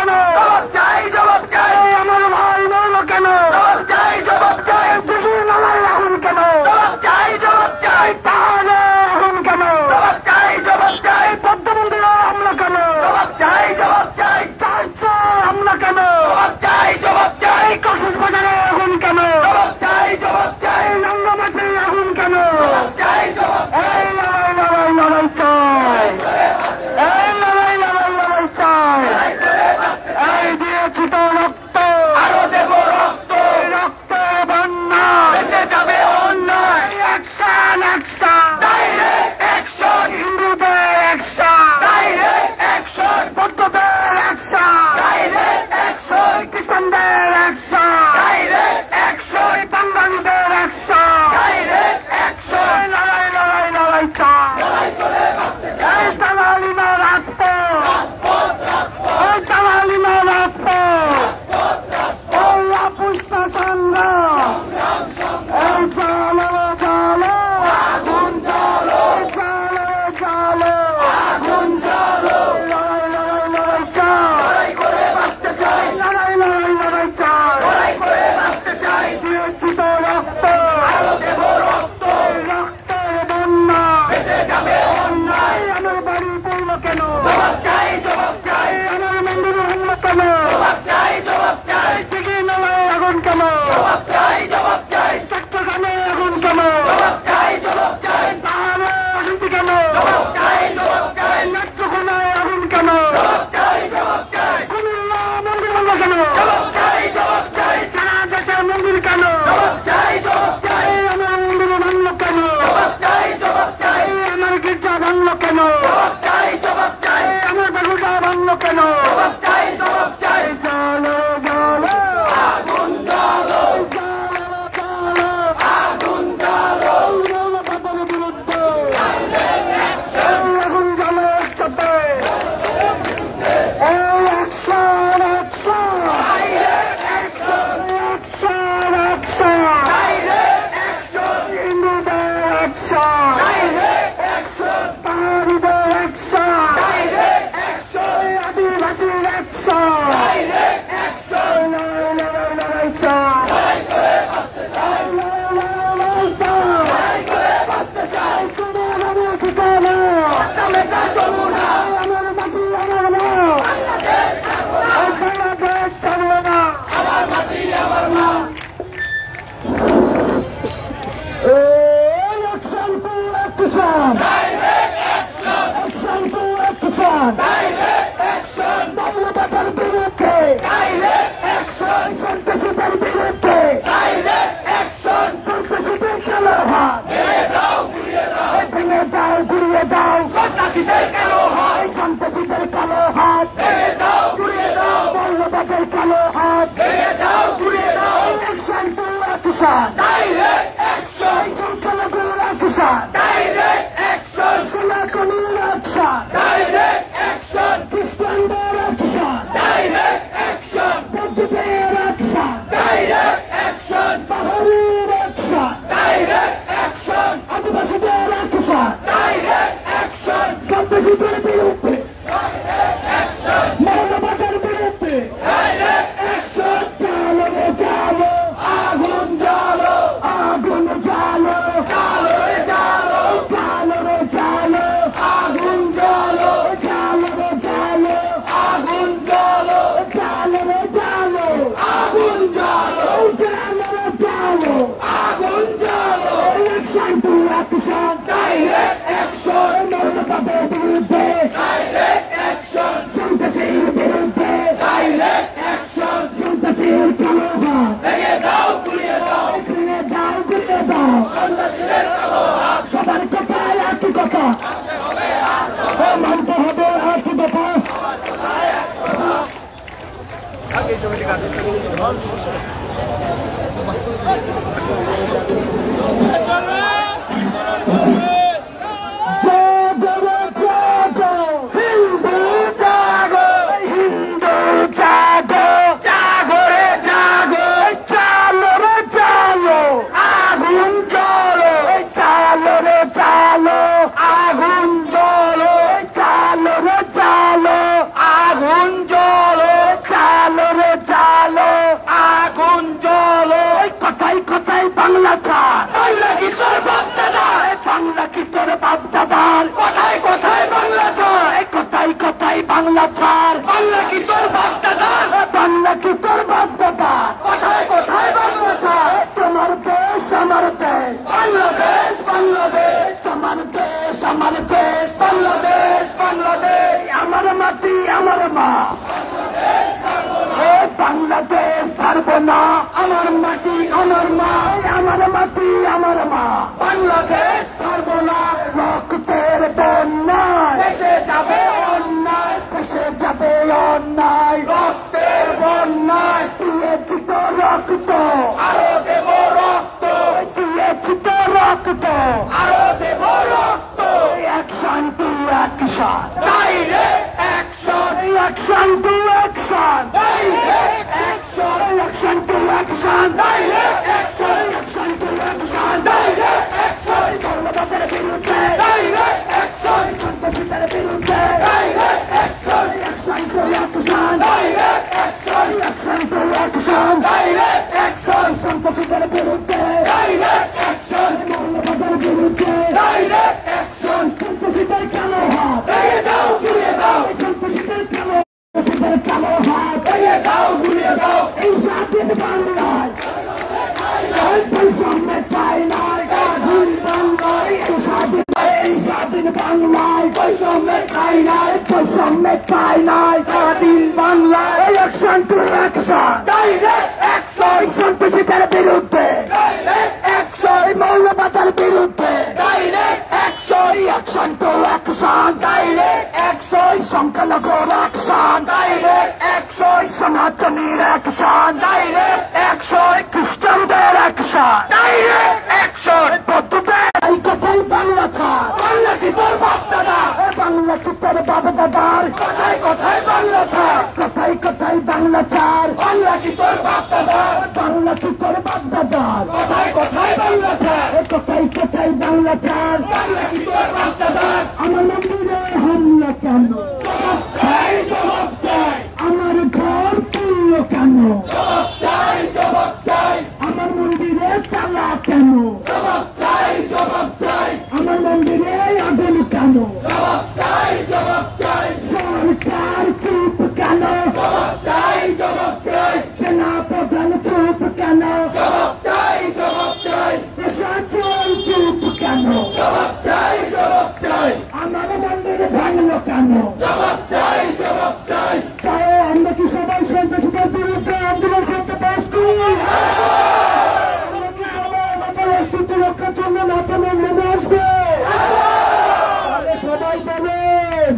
কেন? জবাব চাই, জবাব চাই। আমার ভাই মরল কেন? জবাব চাই, জবাব চাই। দিঘির নালায় আগুন কেন? জবাব চাই, জবাব চাই। পাহাড়ে আগুন কেন? জবাব চাই, জবাব চাই। পদ্মমন্দিরে হামলা কেন? জবাব চাই, জবাব চাই। চার্চে হামলা কেন? জবাব চাই, জবাব চাই। কক্সবাজারে আগুন কেন? জবাব চাই, জবাব চাই। রাঙ্গামাটিতে আগুন কেন? জবাব চাই, জবাব চাই। এই লড়াই লড়াই লড়াই চাই, এই লড়াই লড়াই লড়াই চাই। এই দিয়েছি তো রক্ত, আরো দেব রক্ত। রক্তের বন্যা ভেসে যাবে অন্যায়। Action, action, direct action. হিন্দুদের অ্যাকশন, ডাইরেক্ট অ্যাকশন। বৌদ্ধদের অ্যাকশন, ডাইরেক্ট অ্যাকশন। খ্রিস্টানদের অ্যাকশন, ডাইরেক্ট অ্যাকশন। বাঙালিদের অ্যাকশন, ডাইরেক্ট অ্যাকশন। লড়াই লড়াই লড়াই চাই, লড়াই করে বাঁচতে চাই। এই দালালিমা রাজপথ, এই দালালিমা রাজপথ, এই আপুষ্টা সংগ্রাম। এই জালো জালো আগুন জালো, জালো জালো আগুন জালো। লড়াই লড়াই লড়াই চাই, লড়াই করে বাঁচতে চাই। লড়াই লড়াই লড়াই চাই, লড়াই করে বাঁচতে চাই। দিয়েছি তো রক্ত, আরো দেব রক্ত। রক্তের বন্যা ভেসে যাবে অন্যায়। আমার বাড়ি পড়ল কেন? জবাব চাই, জবাব চাই। আমার মন্দিরে হামলা কেন? জবাব চাই, জবাব চাই। দিঘির নালায় আগুন কেন? জবাব চাই, জবাব চাই। চট্টগ্রামে আগুন কেন? জবাব চাই, জবাব চাই। পাহাড়ে অশান্তি কেন? জবাব চাই, জবাব চাই। নেত্রকোনায় আগুন কেন? জবাব চাই, জবাব চাই। কুমিল্লা মন্দির ভাঙল কেন? জবাব চাই, জবাব চাই। সারা দেশে মন্দির কেন? জবাব চাই, জবাব চাই। আমার মন্দিরে ভাঙল কেন? জবাব চাই, জবাব চাই। আমার গির্জা ভাঙল কেন? জবাব চাই, জবাব চাই। আমার বেগুটা ভাঙল কেন? জবাব চাই, জবাব চাই। জালো জালো আগুন জালো, জালো জালো আগুন জালো। মৌলবাদের বিরুদ্ধে এই আগুন জালো একসাথে। এই অ্যাকশন, অ্যাকশন, অ্যাকশন, অ্যাকশন, হিন্দুদের অ্যাকশন, পাহাড়িদের অ্যাকশন, আদিবাসীর অ্যাকশন। লড়াই লড়াই লড়াই চাই, লড়াই লড়াই চাই। কোনো ভাবে ঠিকানা আমার মাটি আমার মা, বাংলাদেশ ছাড়বো না। এই action to action, action to action, মৌলবাদের বিরুদ্ধে অ্যাকশন, সন্ত্রাসীদের বিরুদ্ধে অ্যাকশন। সন্ত্রাসীদের কালো হাত ভেঙে দাও, গুড়িয়ে দাও। সন্ত্রাসীদের কালো হাত, সন্ত্রাসীদের কালো হাত ভেঙে দাও, গুড়িয়ে দাও। মৌলবাদের কালো হাত ভেঙে দাও, গুড়িয়ে দাও। Action to action, direct action. সংখ্যালঘুর অ্যাকশন, ডাইরেক্ট অ্যাকশন। সনাতনীর অ্যাকশন, ডাইরেক্ট অ্যাকশন। খ্রিস্টানদের অ্যাকশন, ডাইরেক্ট অ্যাকশন। বৌদ্ধদের অ্যাকশন, ডাইরেক্ট অ্যাকশন। পাহাড়ির অ্যাকশন, ডাইরেক্ট অ্যাকশন। আদিবাসীদের অ্যাকশন, ডাইরেক্ট অ্যাকশন। সন্ত্রাসীদের বিরুদ্ধে মৌলবাদের বিরুদ্ধে ডাইরেক্ট অ্যাকশন। জালো রে জালো আগুন জালো, আগুন জালো, জালো রে জালো, জালো রে জালো আগুন জালো, জালো রে জালো আগুন জালো, জালো রে জালো আগুন জালো, জালো রে জালো আগুন জালো। Action to action, direct action. মৌলবাদের বিরুদ্ধে ডাইরেক্ট অ্যাকশন। সন্ত্রাসীর বিরুদ্ধে ডাইরেক্ট অ্যাকশন। সন্ত্রাসীর কালো হাত ভেঙে দাও, গুড়িয়ে দাও, ভেঙে দাও, গুড়িয়ে দাও। সন্ত্রাসীদের কালো হাত। সবার কথায় একই কথা, মানতে হবে একই কথা। জাগো জাগো হিন্দু জাগো, হিন্দু জাগো, জাগো রে জাগো। চালো রে চালো আগুন চলো, চালো রে চালো আগুন চলো, চালো রে চালো আগুন চলো, কথাই কথাই বাংলা ছাড়, বাংলা কি তোর বাপ দাদার, বাংলা কি তোর বাপ দাদার, কথাই কথাই বাংলা ছাড়, কথাই কথাই বাংলা ছাড়, বাংলা কি তোর বাপ দাদার, বাংলা কি তোর বাপ দাদার, কথাই কথাই বাংলা ছাড়। তোমার দেশ আমার দেশ বাংলাদেশ, বাংলাদেশ তোমার দেশ আমার দেশ বাংলাদেশ, বাংলাদেশ আমার মাটি আমার মা, বাংলাদেশ ছাড়বো না, আমার মাটি আমার মা, আমার মাটি আমার মা, বাংলাদেশ ছাড়বো না। রক্তের বন্যায় ভেসে যাবে অন্যায়, ভেসে যাবে অন্যায়, রক্তের বন্যায় দিয়েছি তো রক্ত, আরো দেব রক্ত, দিয়েছি তো রক্ত, আরো দেব রক্ত। Action to action, direct action, action to action, direct action, action to action, direct action, action to action, direct action. মৌলবাদের বিরুদ্ধে ডাইরেক্ট অ্যাকশন, সন্ত্রাসীদের বিরুদ্ধে direct action, action to action, direct action, action to action, direct action, সন্ত্রাসীদের বিরুদ্ধে direct action, মৌলবাদের বিরুদ্ধে direct action. সন্ত্রাসীদের কালো হাত ভেঙে দাও, ঘুরিয়ে দাও, সন্ত্রাসীদের কালো কালো হাত ভেঙে দাও, ঘুরিয়ে দাও। এই স্বাধীন বাংলায় বৈষম্য ঠাই নাই, স্বাধীন বাংলায় এই স্বাধীন বাংলায় বৈষম্য ঠাই নাই, বৈষম্য ঠাই নাই, স্বাধীন বাংলায়। Action to action, direct action, সন্ত্রাসীদের বিরুদ্ধে ডাইরেক্ট অ্যাকশন, মৌলবাদের বিরুদ্ধে direct action, action to action, direct action, সংখ্যালঘুর অ্যাকশন, ডাইরেক্ট অ্যাকশন, সনাতনীর অ্যাকশন, ডাইরেক্ট অ্যাকশন, খ্রিস্টানদের অ্যাকশন, ডাইরেক্ট অ্যাকশন, বৌদ্ধদের। এই কথাই বাংলা ছাড়, বাংলা কি তোর বাপ দাদা, বাংলা কি তোর বাপ দাদার, কথাই কথাই বাংলা ছাড়, কথাই কথাই বাংলা ছাড়, বাংলা কি তোর বাপ দাদার, বাংলা কি তোর বাপ দাদার, কথাই কথাই বাংলা ছাড়, কথাই কথাই বাংলা ছাড়, বাংলা কি তোর বাপ দাদার। আমার মন্দিরে হামলা কেন, জবাব চাই, জবাব চাই, আমার ঘর পুড়লো কেন, জবাব চাই, জবাব চাই, আমার মন্দিরে তালা কেন, জবাব চাই, জবাব চাই, আমার মন্দিরে আগুন কেন, জবাব চাই, জবাব চাই, সরকার চুপ কেন, জবাব চাই, জবাব চাই, সেনা প্রধান চুপ কেন, জবাব চাই, জবাব চাই, প্রশাসন চুপ কেন, জবাব চাই, জবাব চাই, আমার মন্দিরে ভাঙলো কেন, জবাব চাই, জবাব চাই। আমরা কি সবাই সন্ত্রাসীদের বিরুদ্ধে আন্দোলন করতে প্রস্তুত? আমাদের অস্তিত্ব রক্ষার জন্য নাটনের নেমে আসবে। সবাই বলেন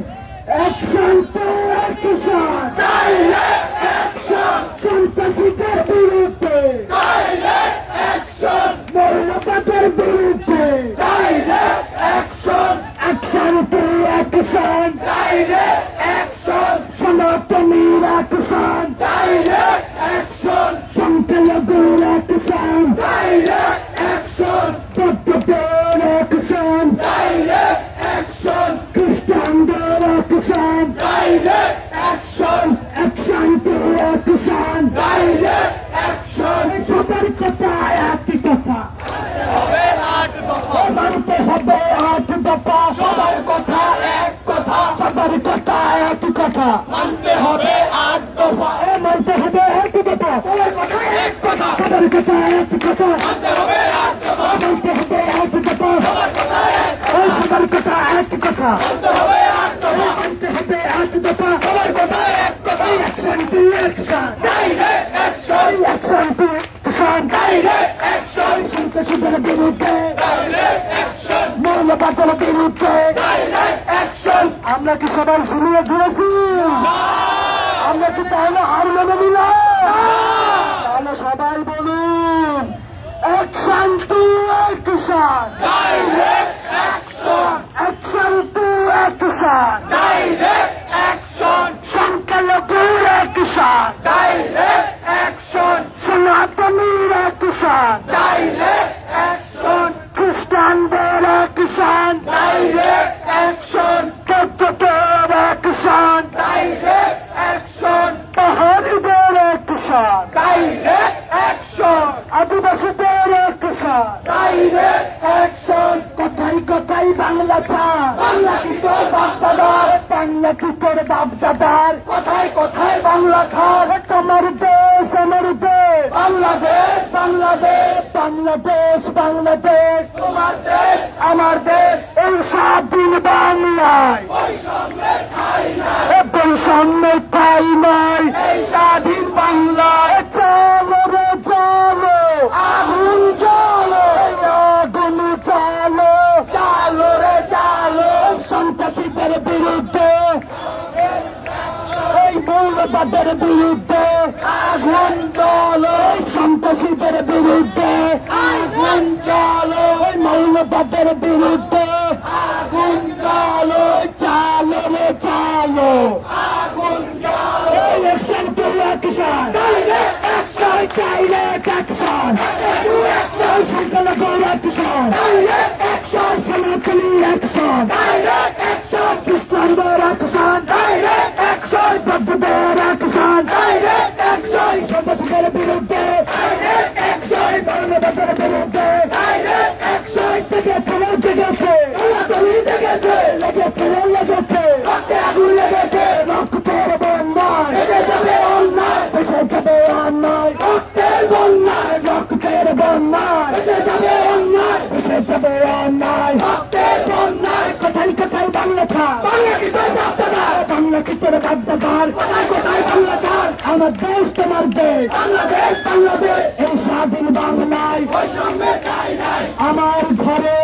action to action, direct action, সন্ত্রাসীদের বিরুদ্ধে ডাইরেক্ট অ্যাকশন, মৌলবাদের বিরুদ্ধে direct action, action to action, direct action, সনাতনীর অ্যাকশন, ডাইরেক্ট অ্যাকশন, সংখ্যালঘুর অ্যাকশন, ডাইরেক্ট অ্যাকশন, বৌদ্ধদের অ্যাকশন, ডাইরেক্ট অ্যাকশন, খ্রিস্টানদের action, direct action, action to action, direct action. সবার কথা একই কথা, মানতে হবে 8 দফা, সবার কথা এক কথা, সবার কথা একই কথা, মানতে হবে 8 দফা, মানতে হবে 1 দফা, সবার কথা এক কথা, সবার কথা এক কথা, মানতে হবে 8 দফা, মানতে হবে 1 দফা, সবার কথা এক কথা, সবার কথা এক কথা, মানতে হবে 8 দফা, মানতে হবে 8 দফা, সবার কথা এক কথা। Action to action, direct action, action to action, direct action, সন্ত্রাসীদের বিরুদ্ধে ডাইরেক্ট অ্যাকশন, মৌলবাদের বিরুদ্ধে ডাইরেক্ট অ্যাকশন। আমরা কি সবাই শুনিয়ে দিয়েছি? আমরা কি তাহলে হার মেনে নিলাম? তাহলে সবাই বলুন action to action, direct action, action to action, direct action, সংখ্যালঘুর অ্যাকশন, ডাইরেক্ট অ্যাকশন, সনাতনীর অ্যাকশন, ডাইরেক্ট অ্যাকশন, খ্রিস্টানদের অ্যাকশন, ডাইরেক্ট অ্যাকশন, বৌদ্ধদের অ্যাকশন, ডাইরেক্ট অ্যাকশন, পাহাড়িদের অ্যাকশন, ডাইরেক্ট অ্যাকশন। আদিবাসীদের অ্যাকশন, ডাইরেক্ট অ্যাকশন। কথাই কথাই বাংলা ছাড়, বাংলা কি তোর বাপদাদার, বাংলা কি তোর বাপদাদার, কথাই কথাই বাংলা ছাড়। তোমার দেশ আমার দেশ, বাংলাদেশ বাংলাদেশ, বাংলাদেশ বাংলাদেশ, তোমার দেশ আমার দেশ। এই স্বাধীন বাংলায় বৈষম্যের ঠাঁই নাই, বৈষম্যের ঠাঁই নাই এই স্বাধীন বাংলায়। চলো রে চলো, আগুন চলো, আগুন চলো, চলো রে চলো, সন্ত্রাসীদের বিরুদ্ধে, এই মৌলবাদের বিরুদ্ধে আগুন চলো, সন্ত্রাসীদের বিরুদ্ধে আগুন চলো, এই মৌলবাদের বিরুদ্ধে আগুন চলো, চলো রে চলো, আগুন চলো। Election to action, direct action, direct action, সংখ্যালঘু অ্যাকশন, ডাইরেক্ট অ্যাকশন, সনাতনী অ্যাকশন, ডাইরেক্ট অ্যাকশন, খ্রিস্টানদের অ্যাকশন, ডাইরেক্ট অ্যাকশন, বৌদ্ধদের অ্যাকশন, ডাইরেক্ট অ্যাকশন, সন্ত্রাসীদের বিরুদ্ধে ডাইরেক্ট অ্যাকশন, মৌলবাদের বিরুদ্ধে ডাইরেক্ট অ্যাকশন। জেগেছে জেগেছে, সনাতনী জেগেছে, লেগেছে লেগেছে, রক্তে আগুন লেগেছে, রক্তের বন্যায় বেঁচে যাবে অন্যায়, বেঁচে যাবে অন্যায়, রক্তের বন্যায়, রক্তের বন্যায় বেঁচে যাবে অন্যায়, বেঁচে যাবে অন্যায়, রক্তের বন্যায়। কোথায় কোথায় বাংলা ছাড়, বাংলা কি তোর বাপদাদার, বাংলা কি তোর বাপদাদার, কোথায় কোথায় বাংলা ছাড়। আমার দেশ তোমার দেশ, বাংলাদেশ বাংলাদেশ, এই স্বাধীন বাংলায় বৈষম্যের ঠাঁই নাই। আমার ঘরে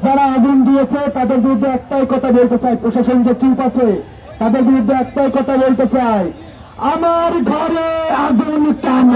যারা আগুন দিয়েছে তাদের বিরুদ্ধে একটাই কথা বলতে চাই, প্রশাসন যে চুপ আছে তাদের বিরুদ্ধে একটাই কথা বলতে চাই, আমার ঘরে আগুন কেন,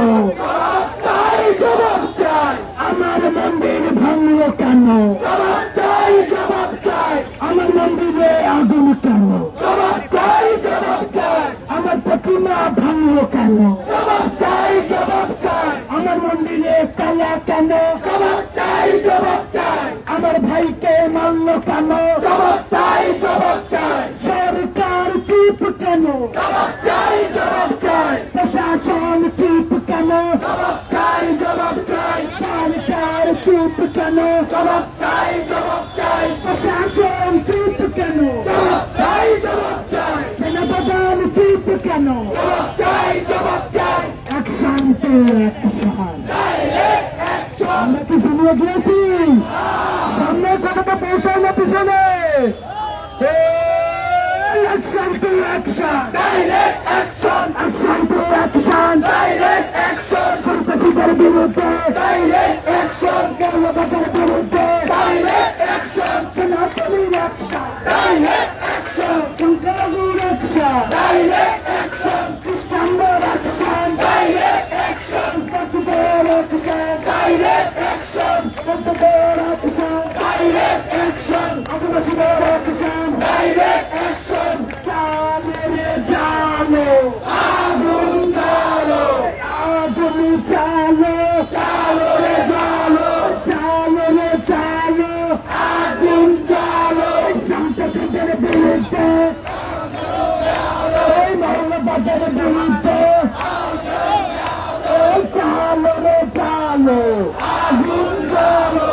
চাই জবাব চাই, আমার মন্দির ভাঙলো কেন, জবাব চাই জবাব চাই, আমার মন্দিরে আগুন কেন, জবাব চাই জবাব চাই, আমার প্রতিমা ভাঙলো কেন, জবাব চাই জবাব চাই, আমার মন্দিরে কালা কেন, জবাব চাই জবাব চাই, আমার ভাইকে মারলো কেন, জবাব চাই জবাব চাই, সরকার চুপ কেন, জবাব চাই জবাব চাই, প্রশাসন চুপ কেন, জবাব চাই জবাব চাই, সরকার চুপ কেন, জবাব চাই জবাব চাই, প্রশাসন চুপ কেন, জবাব চাই জবাব চাই, সেনাপ্রধান চুপ কেন, জবাব চাই জবাব চাই। Action to action, direct action. আমরা কি শুনিয়ে গিয়েছি? সামনে কথাটা পৌঁছায় না পিছনে? Action to action, direct action, action to action, direct action, সন্ত্রাসীদের বিরুদ্ধে direct action, মৌলবাদের বিরুদ্ধে direct action, সনাতনীর action, direct action, সংখ্যালঘুর action, direct action, খ্রিস্টানদের action, direct action, বৌদ্ধদের action, direct action, বৌদ্ধদের action, direct action, আদিবাসীদের action, direct action. জানো আগুন জানো, আগুন জানো, জানো রে জানো, জানো রে জানো, আগুন জানো, সন্ত্রাসীদের বিরুদ্ধে, এই মৌলবাদের বিরুদ্ধে, জানো রে জানো, আগুন জানো,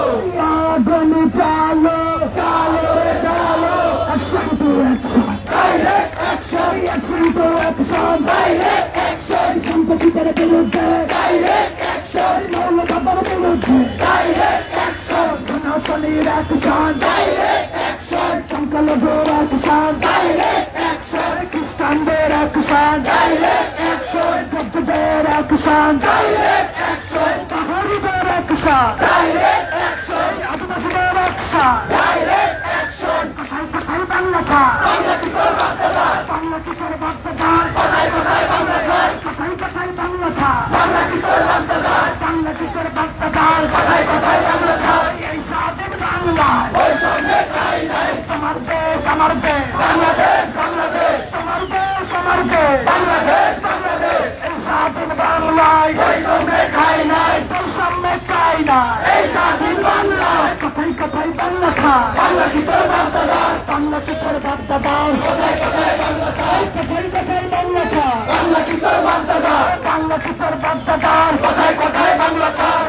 আগুন জানো, জানো রে জানো। Action to action, direct action, action to action, direct action, সন্ত্রাসীদের বিরুদ্ধে ডাইরেক্ট অ্যাকশন, মৌলবাদের বিরুদ্ধে ডাইরেক্ট অ্যাকশন, সনাতনীর অ্যাকশন, ডাইরেক্ট অ্যাকশন, সংখ্যালঘুর অ্যাকশন, ডাইরেক্ট অ্যাকশন, খ্রিস্টানদের অ্যাকশন, ডাইরেক্ট অ্যাকশন, বৌদ্ধদের অ্যাকশন, ডাইরেক্ট অ্যাকশন, পাহাড়িদের অ্যাকশন, ডাইরেক্ট অ্যাকশন, আদিবাসীদের অ্যাকশন, ডাইরেক্ট অ্যাকশন। কোথায় কোথায় বাংলা ছাড়, বাংলা কি তোর বাপদাদার, বাংলা কি তোর বাপদাদার, কোথায় কোথায় বাংলা ছাড়, কোথায় কোথায় বাংলা ছাড়, বাংলা কি তোর বাপদাদার, বাংলা কি তোর বাপদাদার, কোথায় কোথায় বাংলা ছাড়। এই স্বাধীন বাংলায় বৈষম্যের ঠাঁই নাই, তোমার দেশ আমার দেশ, বাংলাদেশ বাংলাদেশ, তোমার দেশ আমার দেশ, বাংলাদেশ বাংলাদেশ, এই স্বাধীন বাংলায় বৈষম্যের ঠাঁই নাই, বৈষম্যের ঠাঁই নাই এই স্বাধীন বাংলায়। কোথায় কোথায় বাংলা ছাড়, বাংলা কি তোর বাপদাদার, বাংলা কি তোর বাপদাদার, কোথায় কোথায় বাংলা ছাড়, কোথায় কোথায় বাংলা ছাড়, বাংলা কি তোর বাপদাদার, বাংলা কি তোর বাপদাদার, কোথায় কোথায় বাংলা ছাড়।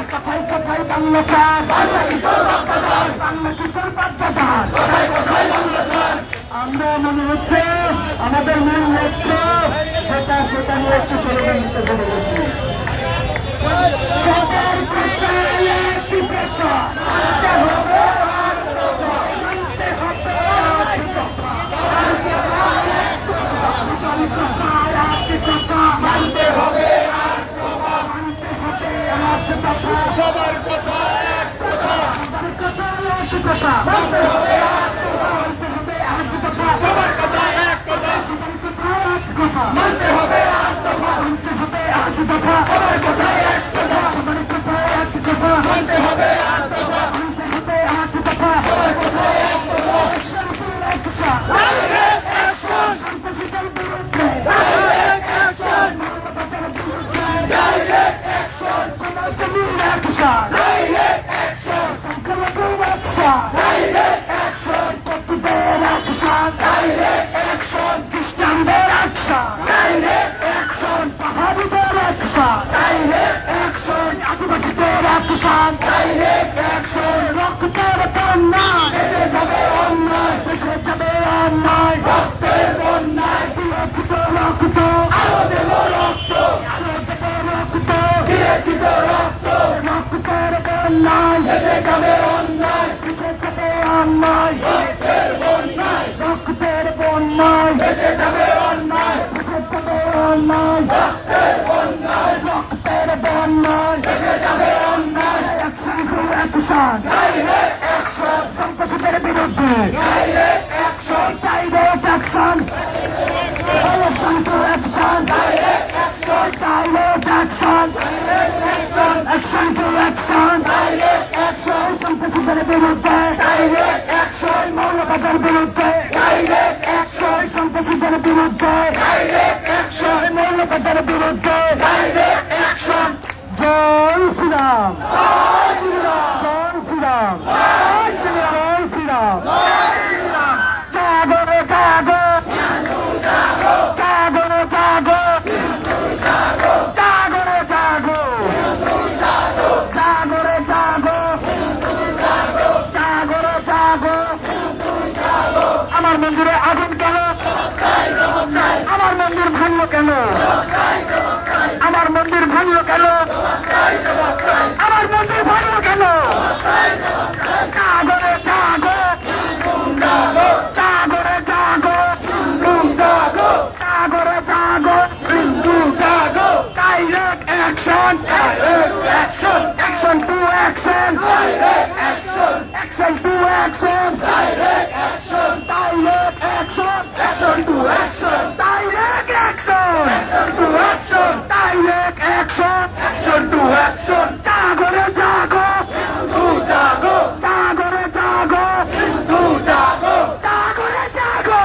দফা সবার কথায় এক দফা সবার কথায় এক দফা মানতে হবে এক দফা মানতে হবে এক দফা সবার কথায় এক দফা action full action direct action সন্ত্রাসীদের বিরুদ্ধে ডাইরেক্ট অ্যাকশন মানবতার বিরুদ্ধে ডাইরেক্ট অ্যাকশন সমাজবিরোধী অ্যাকশন ডাইরেক্ট অ্যাকশন সংখ্যালঘু অ্যাকশন ডাইরেক্ট অ্যাকশন পতিদের অ্যাকশন ডাইরেক্ট অ্যাকশন খ্রিস্টানদের অ্যাকশন ডাইরেক্ট অ্যাকশন পাহাড়িদের অ্যাকশন ডাইরেক্ট অ্যাকশন আদিবাসীদের অ্যাকশন ডাইরেক্ট অ্যাকশন রক্তের বন্যা দেশে যাবে অন্যায় দেশে যাবে অন্যায় রক্তের বন্যায় দিয়েছি তো রক্ত আরো দেব রক্ত আরো দেব রক্ত দিয়েছি তো রক্ত রক্তের বন্যায় দেশে যাবে অন্যায় দেশে যাবে অন্যায় রক্তের বন্যায় রক্তের বন্যায় দেশে যাবে অন্যায় দেশে যাবে অন্যায় রক্তের বন্যায় রক্তের বন্যায় দেশে যাবে অন্যায় action for action direct action সন্ত্রাসীদের বিরুদ্ধে direct action direct action action for action direct action direct action action for action direct action সন্ত্রাসীদের বিরুদ্ধে ডাইরেক্ট অ্যাকশন মৌলবাদের বিরুদ্ধে ডাইরেক্ট অ্যাকশন সন্ত্রাসীদের বিরুদ্ধে ডাইরেক্ট অ্যাকশন মৌলবাদের বিরুদ্ধে ডাইরেক্ট অ্যাকশন জয় শ্রীরাম জয় শ্রীরাম জয় শ্রীরাম জয় শ্রীরাম জয় শ্রীরাম জয় শ্রীরাম জাগো রে জাগো জাগো জাগো রে জাগো জাগো জাগো রে জাগো জাগো রে জাগো জাগো রে জাগো আমার মন্দিরে আগুন কেন আমার মন্দির ভাঙলো কেন আমার মন্দির ভাঙলো কেন আমার মন্দির ভাঙলো কেন জাগরে জাগো জাগরে জাগো জাগরে জাগো জাগো direct action action to action action to action direct action action to action direct action to action direct action to action জাগরে জাগো জাগো জাগরে জাগো জাগো জাগরে জাগো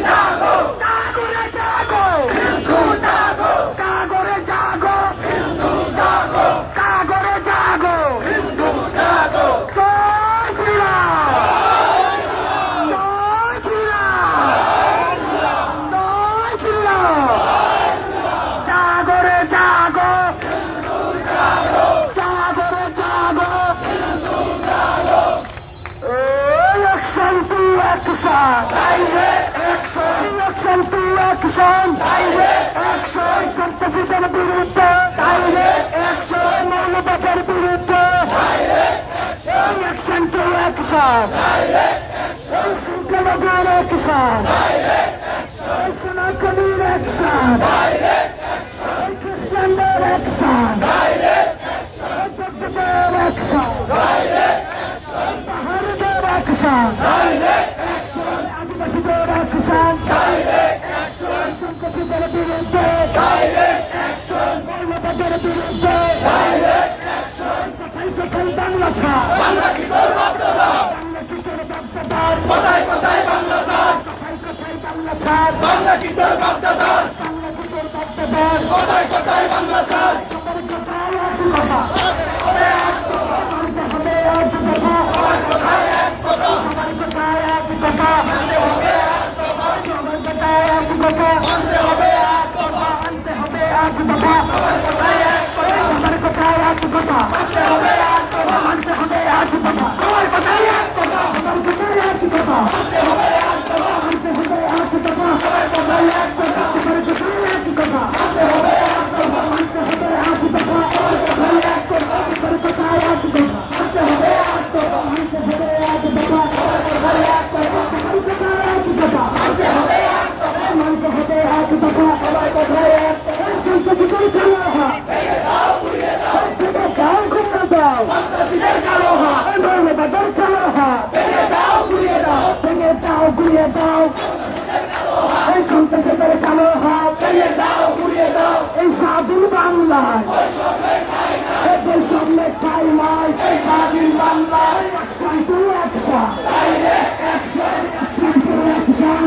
জাগো জাগরে জাগো জাগো জাগরে জাগো জাগো জাগরে জাগো জাগো জয় শ্রীরাম জয় শ্রীরাম জয় শ্রীরাম জাগরে জাগো জাগরে জাগো action to action direct action action to action direct action সন্ত্রাসীদের বিরুদ্ধে ডাইরেক্ট অ্যাকশন মৌলবাদের বিরুদ্ধে direct action to action direct action সংখ্যালঘুর অ্যাকশন ডাইরেক্ট অ্যাকশন সনাতনীর অ্যাকশন ডাইরেক্ট অ্যাকশন খ্রিস্টানদের অ্যাকশন ডাইরেক্ট অ্যাকশন বৌদ্ধদের অ্যাকশন ডাইরেক্ট অ্যাকশন পাহাড়িদের অ্যাকশন ডাইরেক্ট অ্যাকশন আদিবাসীদের অ্যাকশন ডাইরেক্ট অ্যাকশন সন্ত্রাসীদের বিরুদ্ধে ডাইরেক্ট অ্যাকশন মৌলবাদের বিরুদ্ধে ডাইরেক্ট অ্যাকশন কোথায় কোথায় বাংলা ছাড় বাংলা কি তোর বাপদাদার বাংলা কি তোর বাপদাদার কোথায় কোথায় বাংলা ছাড় কোথায় কোথায় বাংলা ছাড় বাংলা কি তোর বাপদাদার বাংলা কি তোর বাপদাদার কোথায় কোথায় বাংলা ছাড় সবার কথায় এক কথা মানতে হবে এক কথা সবার কথায় এক কথা সবার কথায় এক কথা মানতে হবে এক কথা সবার কথায় এক কথা মানতে হবে এক কথা মানতে হবে এক কথা সবার কথায় এক কথা সবার কথায় এক কথা মানতে হবে এক কথা মানতে হবে এক কথা সবার কথায় এক কথা সবার কথায় এক কথা মানতে হবে এক কথা মানতে হবে এক কথা সবার কথায় এক কথা সবার কথায় এক কথা মানতে হবে এক কথা মানতে হবে এক কথা সবার কথায় এক কথা সবার কথায় এক কথা মানতে হবে এক কথা মানতে হবে এক কথা সবার কথায় এক কথা সবার কথায় এক কথা মানতে হবে এক কথা মানতে হবে এক কথা সবার কথায় এক কথা সন্ত্রাসীদের কালো হাত ভেঙে দাও গুড়িয়ে দাও ভেঙে দাও ঘুরিয়ে দাও সন্ত্রাসীদের কালো হাত মৌলবাদের কালো হাত ভেঙে দাও গুড়িয়ে দাও ভেঙে দাও গুড়িয়ে দাও এই সন্ত্রাসীদের কালো হাত ভেঙে দাও গুড়িয়ে দাও এই স্বাধীন বাংলায় বৈষম্যের ঠাঁই নাই স্বাধীন বাংলায় action to action action to action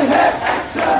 Direct action!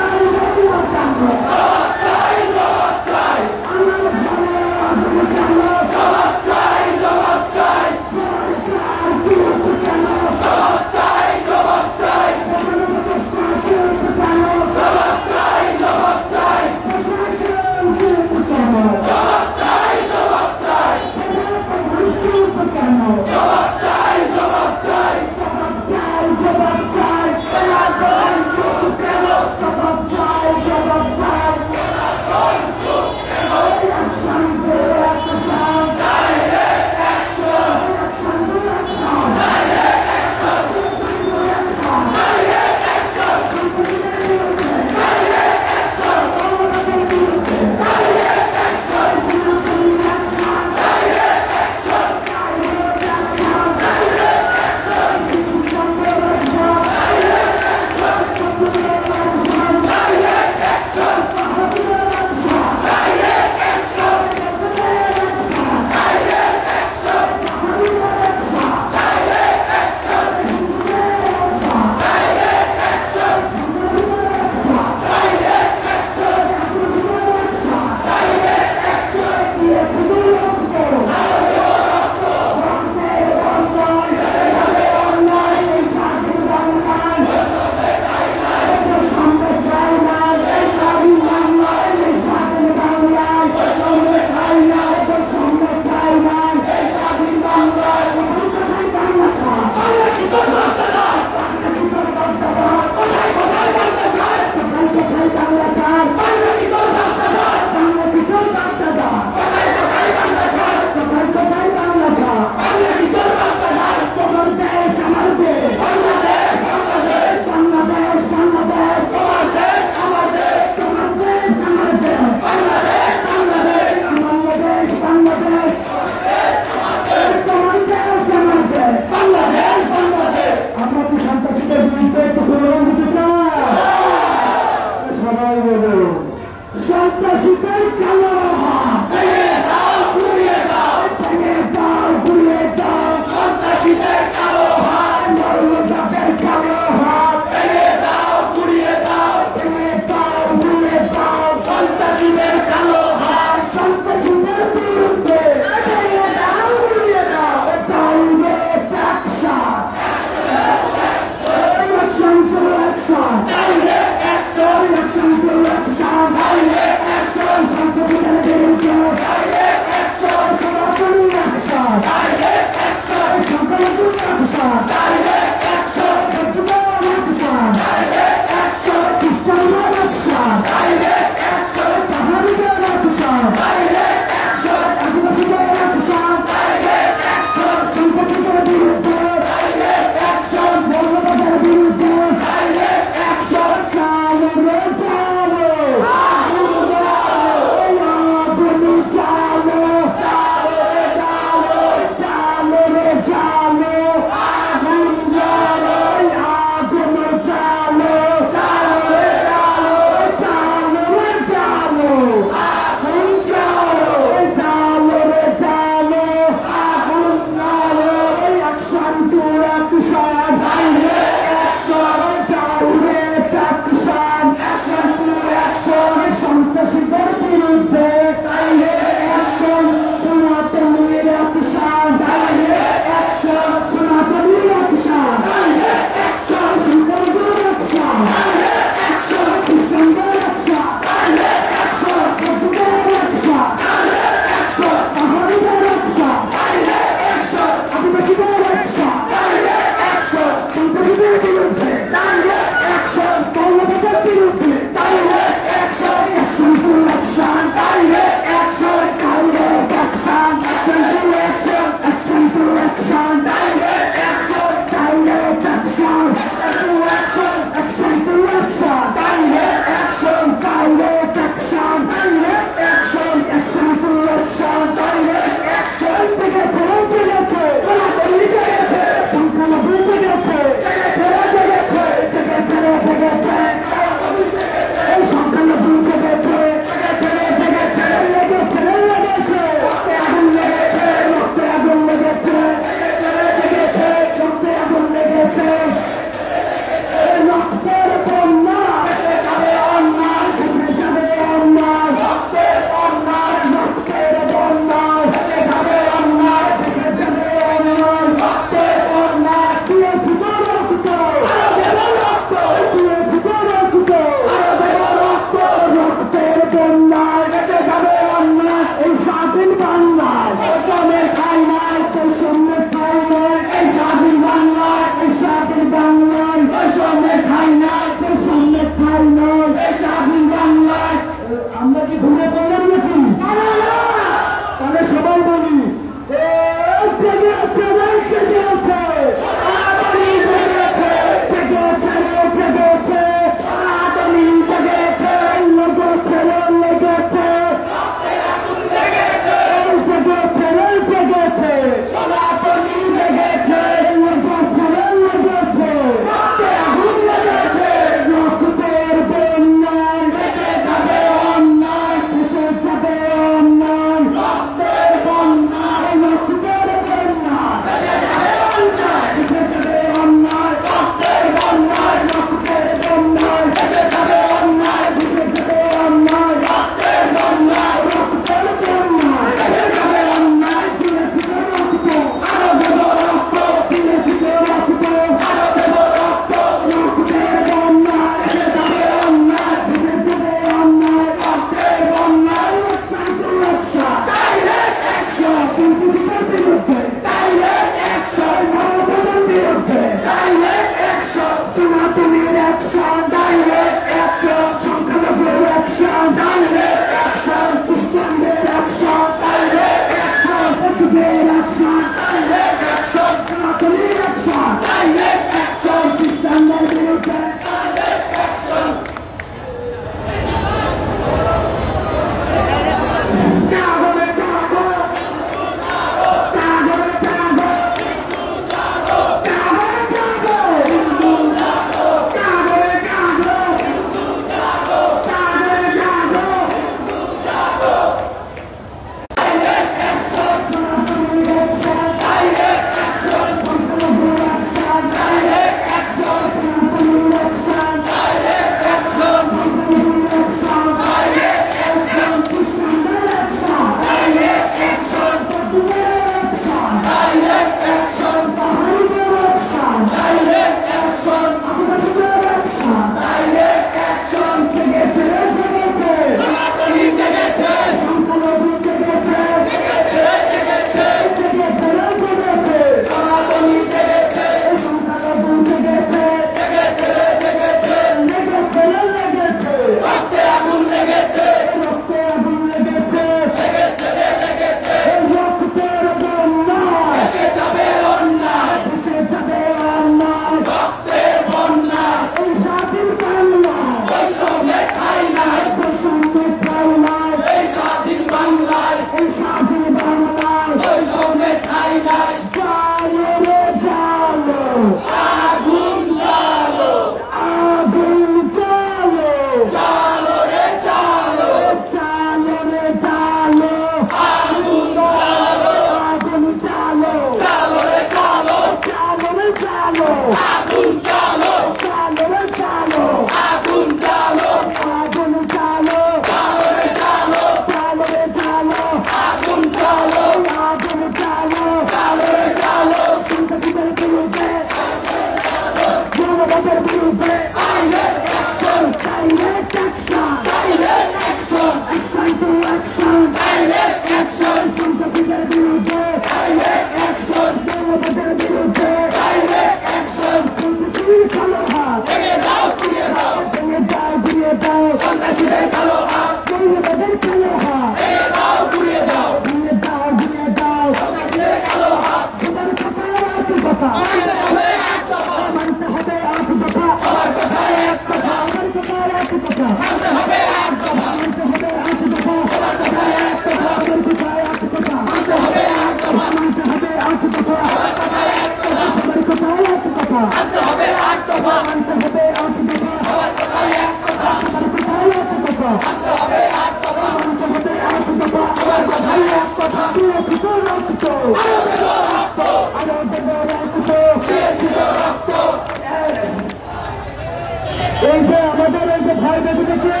এই যে আমাদের এই যে ভাই বেটিকে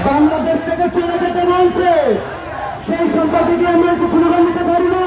বাংলাদেশ থেকে চলে যেতে বলছে, সেই সম্পর্কে কি আমরা একটু স্লোগান দিতে পারি না?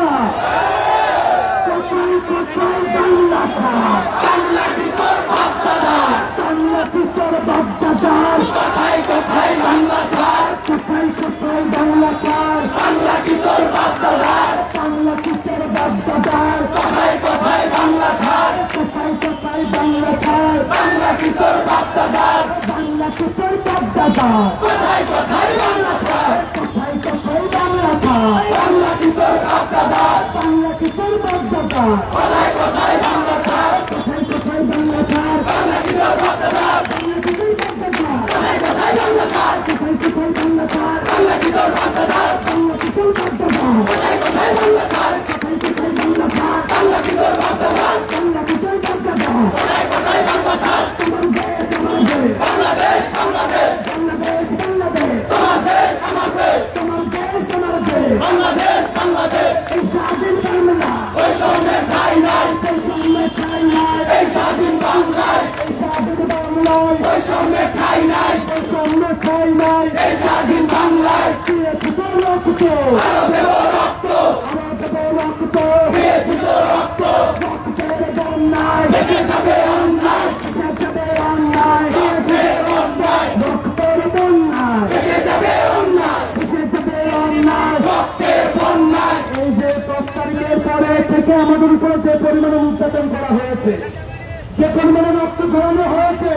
কোথায় কোথায় বাংলা ছাড়, বাংলা কি তোর বাপ দাদা, বাংলা কি তোর বাপ দাদার, কোথায় কোথায় বাংলা ছাড়, কোথায় কোথায় বাংলা ছাড়, বাংলা কি তোর বাপ দাদার, বাংলা কি তোর বাপ দাদার, কোথায় কোথায় বাংলা ছাড়, কোথায় কোথায় বাংলা ছাড়, বাংলা কি তোর বাপ দাদার, বাংলা কি তোর বাপ দাদার, কোথায় কোথায় বাংলা ছাড়, কোথায় কোথায় বাংলা ছাড়, বাংলা কি তোর বাপ দাদার, বাংলা কি তোর বাপ দাদার, কোথায় কোথায় বাংলা ছাড়, কোথায় কোথায় বাংলা ছাড়, বাংলা কি তোর বাপ দাদার, বাংলা কি তোর বাপ দাদার, কোথায় কোথায় বাংলা ছাড়, কোথায় কোথায় বাংলা ছাড়, বাংলা কি তোর বাপ দাদার, বাংলা কি তোর বাপ দাদার, কোথায় কোথায় বাংলা ছাড়, কোথায় কোথায় বাংলা ছাড়, বাংলা কি তোর বাপ দাদার, বাংলা কি তোর বাপ দাদার, কোথায় কোথায় বাংলা ছাড়, তোমার দেশ আমার দেশ, বাংলাদেশ বাংলাদেশ, বাংলাদেশ বাংলাদেশ, তোমার দেশ আমার দেশ, তোমার দেশ আমার দেশ, বাংলাদেশ বাংলাদেশ, এই স্বাধীন বাংলা বৈষম্যের ঠাঁই নাই, বৈষম্যের ঠাঁই নাই, এই স্বাধীন বাংলায়, এই স্বাধীন বাংলায় বৈষম্যের ঠাঁই নাই, বৈষম্যের ঠাঁই নাই, এই স্বাধীন বাংলায় দিয়েছি তো রক্ত, আরো দেব রক্ত, আরো দেব রক্ত, দিয়েছি তো রক্ত, রক্তের বন্যায় দেশে যাবে অন্যায়, দেশে যাবে অন্যায়, দিয়েছি অন্যায়, রক্তের বন্যায় দেশে যাবে অন্যায়, দেশে যাবে অন্যায়, রক্তের বন্যায়। এই যে 10 তারিখের পরে থেকে আমাদের উপরে যে পরিমাণে নির্যাতন করা হয়েছে, যে পরিমাণে রক্ত ঝরানো হয়েছে,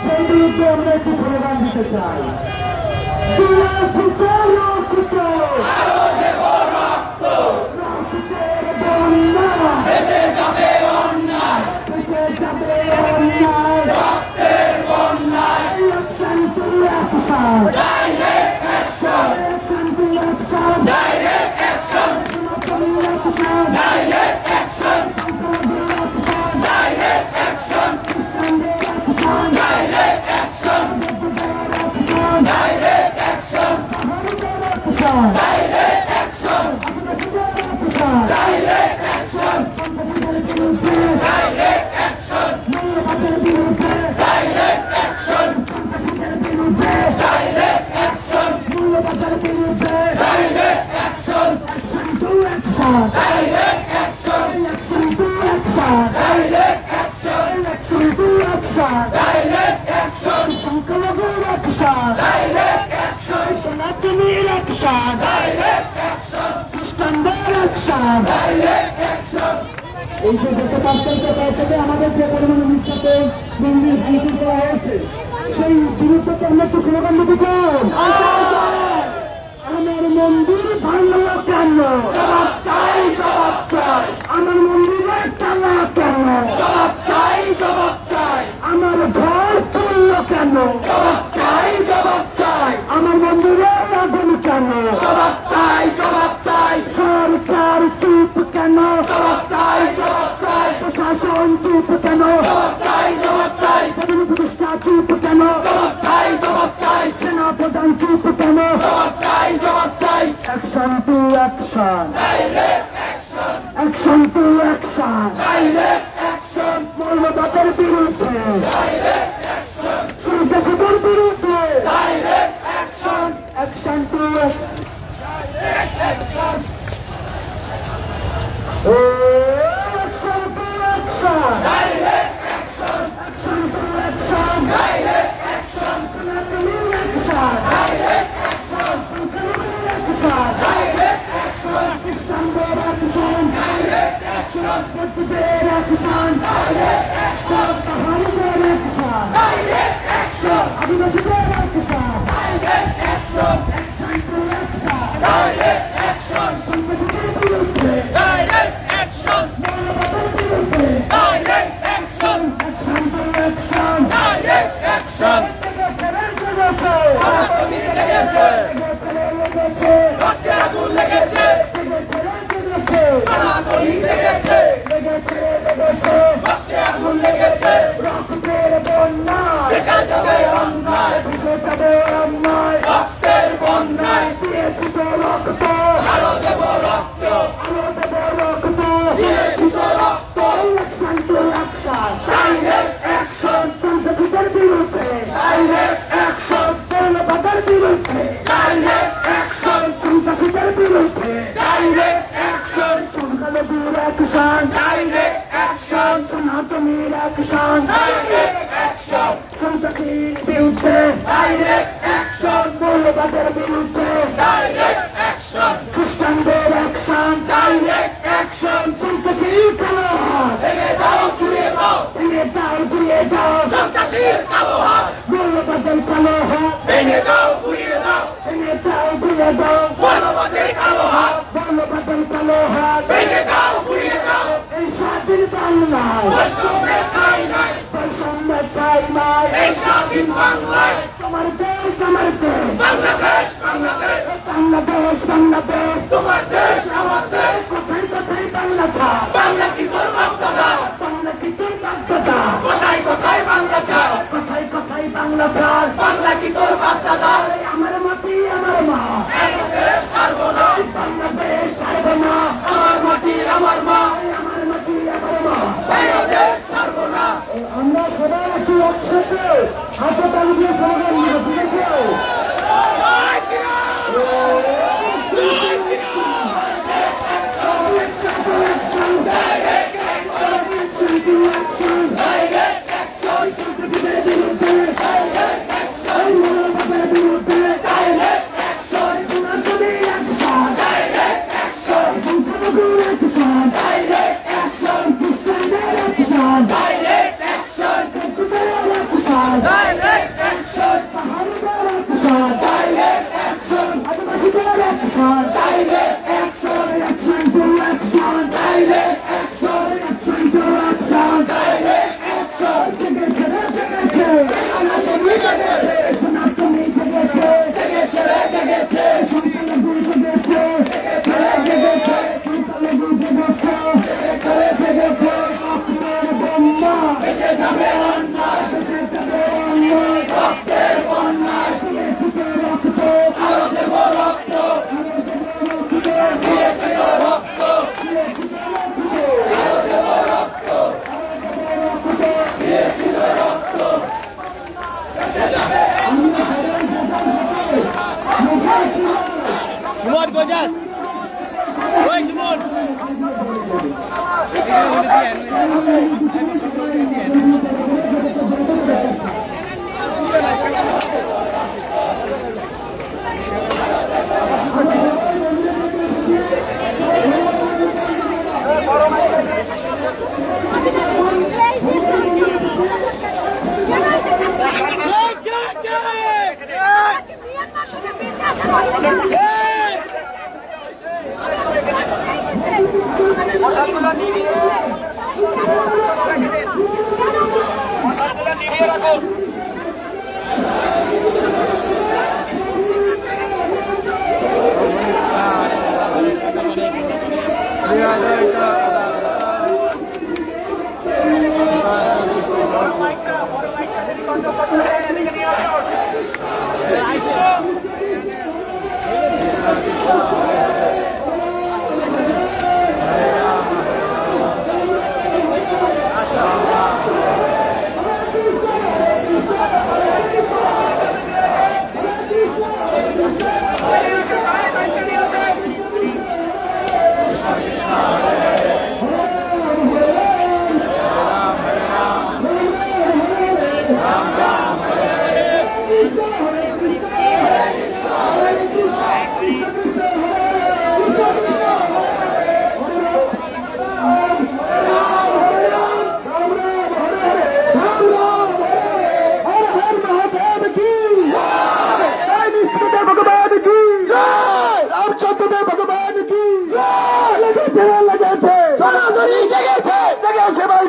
সেই বিরুদ্ধে আমরা একটু স্লোগান দিতে চাই। দিয়েছি তো রক্ত, আরো দেব রক্ত, রক্তের বন্যায় দেশে যাবে অন্যায়, দেশে যাবে অন্যায়, রক্তের বন্যায়, action to action, direct action, action to action, direct action, direct action, direct action, direct action, direct action, direct action, direct action, direct action, direct action, direct action, direct action, action to action, direct action, action to action, direct action, action to action, direct action, সংখ্যালঘুর action, direct action, সনাতনীর action, direct action, খ্রিস্টানদের action, direct action. এই যে গত 5 তারিখের পর থেকে আমাদের যে পরিমাণে নির্যাতন মন্দির ভাঙচুর করা হয়েছে, সেই বিরুদ্ধে তো আমরা একটু স্লোগান দিতে চাই। আমার মন্দির ভাঙল কেন, জবাব চাই, জবাব চাই, আমার মন্দিরে টানা কেন, জবাব চাই, জবাব চাই, আমার ঘর তুলল কেন, জবাব চাই, জবাব চাই, আমার মন্দিরে আগুন কেন, জবাব চাই, জবাব চাই, সরকার চুপ কেন, জবাব চাই, জবাব চাই, প্রশাসন চুপ কেন, জবাব চাই, জবাব চাই, প্রধান উপদেষ্টা চুপ কেন, জবাব চাই, জবাব চাই, সেনা প্রধান চুপ কেন, জবাব চাই, জবাব চাই, action to action, direct action, action to action, direct action, মৌলবাদের বিরুদ্ধে, ডাইরেক্ট অ্যাকশন, সন্ত্রাসীদের বিরুদ্ধে, direct action, action to action, direct action, action to action, direct action, action to action, direct action, সনাতনীর অ্যাকশন, ডাইরেক্ট অ্যাকশন, সংখ্যালঘুর action, direct action, খ্রিস্টানদের action, direct action, বৌদ্ধদের action, direct action, পাহাড়িদের action, direct action, আদিবাসীদের action, direct action, action to action, direct action, সন্ত্রাসীদের বিরুদ্ধে, direct action, মৌলবাদের বিরুদ্ধে, direct action, action to action, direct action, রক্তের বন্যায় দেখা যাবে অন্যায়, ভেসে যাবে অন্যায়, রক্তের বন্যায় দিয়েছি তো রক্ত, আরো দেব রক্ত, আরো দেব রক্ত, দিয়েছি তো রক্ত, action to action, direct action, মুসলমানদের বিরুদ্ধে ডাইরেক্ট অ্যাকশন, খ্রিস্টানদের অ্যাকশন, ডাইরেক্ট অ্যাকশন, সন্ত্রাসীর কালো হাত ভেঙে দাও, ঘুরিয়ে দাও, ভেঙে দাও, ঘুরিয়ে দাও, সন্ত্রাসীর কালো হাত, মৌলবাদের কালো হাত ভেঙে দাও, ঘুরিয়ে দাও, ভেঙে দাও, ঘুরিয়ে দাও, মৌলবাদের কালো হাত, মৌলবাদের কালো হাত ভেঙে দাও, ঘুরিয়ে দাও। এই স্বাধীন বাংলায় বৈষম্যের ঠাঁই নাই, বৈষম্যের ঠাঁই নাই, এই স্বাধীন বাংলায় তোমার দেশ আমার দেশ, বাংলাদেশ বাংলাদেশ, বাংলাদেশ বাংলাদেশ, তোমার দেশ আমার দেশ, কোথায় কোথায় বাংলা ছাড়, বাংলা কি তোর বাপদাদা, বাংলা কি তোর বাপদাদা, কোথায় কোথায় বাংলা ছাড়, কোথায় কোথায় বাংলা ছাড়, বাংলা কি তোর বাপদাদা, আমার মাটি আমার মা, বাংলাদেশ ছাড়বো না, বাংলাদেশ ছাড়বো না, আমার মাটি আমার মা, আমার মাটি আমার মা, বাংলাদেশ ছাড়বো না। আমরা সবাই একটু একসাথে হাতে তালি দিয়ে স্লোগান দিব,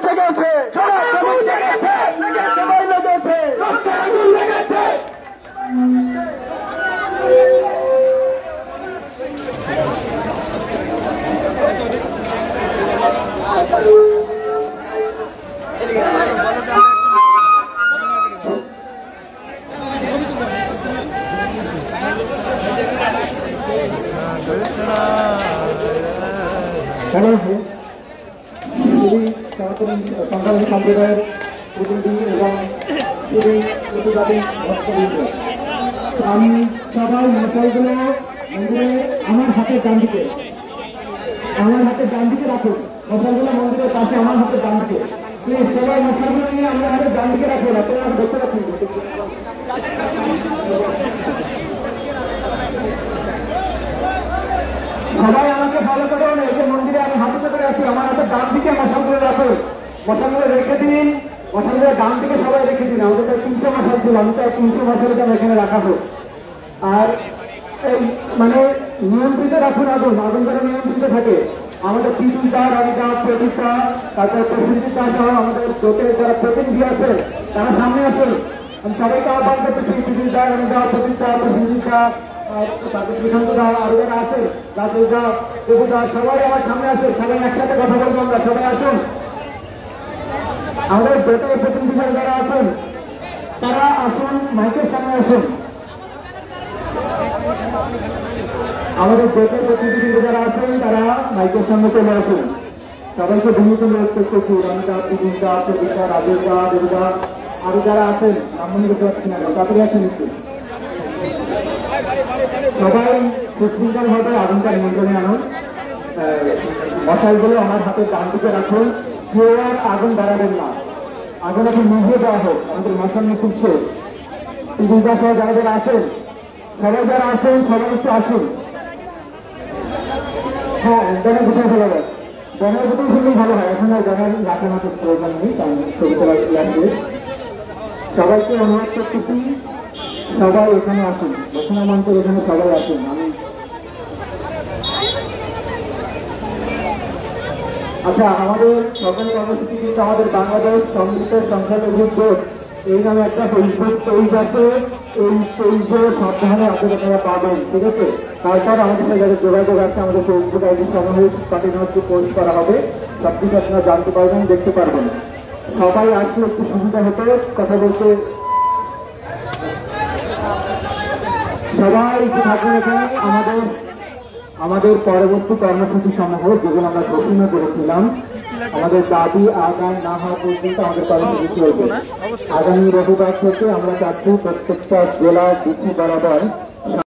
ঠিক আছে? সংখ্যালঘু সম্প্রদায়ের প্রতিনিধি এবং প্রতিবাদী ভক্তবৃন্দ, আমি সবাই মশাইগুলো মন্দিরে আমার হাতের ডান দিকে রাখুন। মশাইগুলো মন্দিরের পাশে আমার হাতের ডান দিকে, প্লিজ সবাই মশাইগুলো নিয়ে আমার হাতের ডান দিকে রাখুন। আপনারা ধরতে রাখুন। ডান থেকে সবাই রেখে দিন, আমাদের 300 মশাল ছিল, আমি তো 300 মশাল এখানে রাখাবো। আর এই মানে নিয়ন্ত্রিত রাখুন আগুন, আগুন যারা নিয়ন্ত্রিত থাকে, আমাদের পিতুলদা, রানিদা, প্রদীপদা, তারপরে প্রসেনজিৎ দা সহ আমাদের জোটের যারা প্রতিনিধি আছে তারা সামনে আসুন। আমি সবাইকে আহ্বান করতেছি, পিতুলদা, রানিদা, প্রদীপদা, প্রসেনজিৎ দা, তারপরে সুশান্ত দা, আরো যারা আছে, রাজেশ দা, দেবুদা, সবাই আমার সামনে আসুন, সবাই একসাথে কথা বলবো আমরা, সবাই আসুন। আমাদের জোটের প্রতিনিধি যারা আছেন তারা আসুন, মাইকের সামনে আসুন। আমাদের জোটের প্রতিনিধি যারা আছেন তারা মাইকের সামনে চলে আসুন। সবাইকে ভূমিত অনুরোধ করছি, রামিদা, পিতুলদা, প্রদীপদা, রাজেশ দা, দেবুদা, আরো যারা আছেন নাম মনে করতে পারছি না, তাড়াতাড়ি আসেন একটু। সবাই সুশৃঙ্খল ভাবে আগুনটা নিয়ন্ত্রণে আনুন। মশালগুলো আমার হাতের ডান দিকে রাখুন, কেউ আর আগুন বাড়াবেন না, আগুন এখন নিভিয়ে দেওয়া হোক, আমাদের মশাল মিছিল শেষ। পিতুলদা সহ যারা যারা আছেন, সবাই যারা আছেন সবাই একটু আসুন। হ্যাঁ, ব্যানার কোথায় ফেলা যায়, ব্যানার কোথায় ফেললেই ভালো হয়, এখন আর ব্যানার রাখার মতো প্রয়োজন নেই, কারণ ছবি তোলা শেষ। সবাইকে অনুরোধ করতেছি সবাই এখানে আসুন, ঘোষণা মঞ্চের এখানে সবাই আসুন। আমি আচ্ছা, আমাদের সরকারি কর্মসূচি কিন্তু আমাদের বাংলাদেশ সম্মিলিত সংখ্যালঘু জোট এই নামে একটা ফেসবুক পেজ আছে, এই পেজে সব ধরনের আপডেট আপনারা পাবেন, ঠিক আছে? তারপর আমাদের সাথে যাদের যোগাযোগ আছে, আমাদের ফেসবুক আইডি সমূহে কন্টিনিউসলি পোস্ট করা হবে, সবকিছু আপনারা জানতে পারবেন, দেখতে পারবেন। সবাই আসলে একটু সুবিধা হতো কথা বলতে, সবাই একটু থাকুন এখানে। আমাদের পরবর্তী কর্মসূচি সমূহ যেগুলো আমরা ঘোষণা করেছিলাম, আমাদের দাবি আদায় না হওয়া পর্যন্ত আমাদের কর্মসূচি চলবে। আগামী রবিবার থেকে আমরা চাচ্ছি প্রত্যেকটা জেলা ডিসি বরাবর